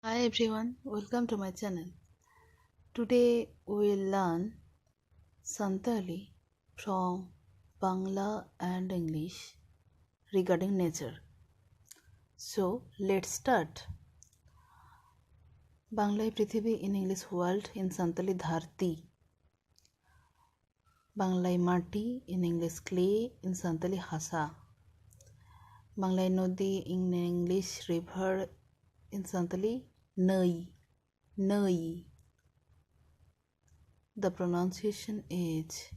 Hi everyone, welcome to my channel. Today we will learn Santali from Bangla and English regarding nature. So let's start. Bangla Prithibi in English world, in Santali Dharti. Bangla Mati in English clay, in Santali Hasa. Bangla Nodi in English river, in Santali Nai. Nai. The pronunciation is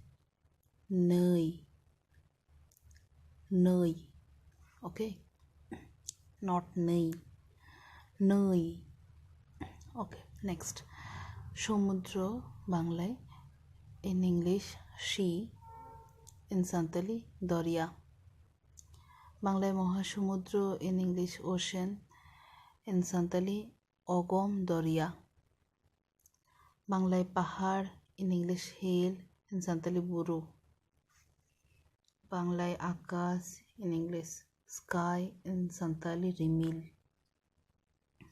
Nai. Nai. Okay, not Nai. Nai. Okay, next. Somudro Banglai, in English Sea, in Santali Doria. Banglai Mahasumudro, in English Ocean, in Santali Ogom Doria. Banglai Pahar, in English Hill, in Santali Buru. Banglai Akas, in English Sky, in Santali Rimil.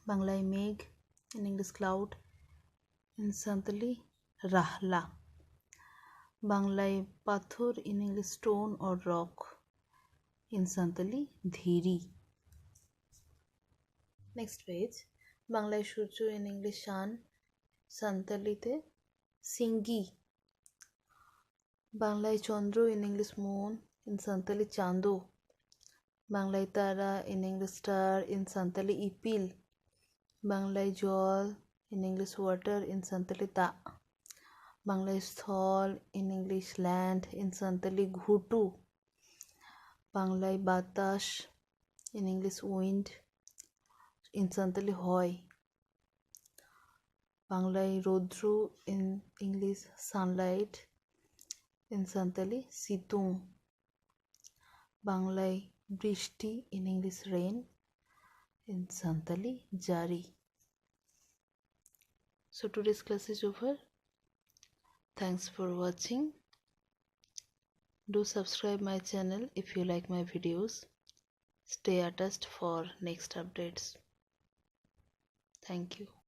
Banglai Meg, in English Cloud, in Santali Rahla. Banglai Pathur, in English stone or rock, in Santali Dhiri. Next page. Banglai Surjo, in English Sun, Santali te Singi. Banglai Chandro, in English moon, in Santali Chando. Banglai Tara, in English star, in Santali Ipil. Banglai Jol, in English water, in Santali Ta. Banglai Sthol, in English land, in Santali Ghutu. Banglai Batash, in English wind, in Santali Hoy. Banglai Rodru, in English sunlight, in Santali Situng. Banglai Brishti, in English rain, in Santali Jari. So today's class is over. Thanks for watching. Do subscribe my channel if you like my videos. Stay attached for next updates. Thank you.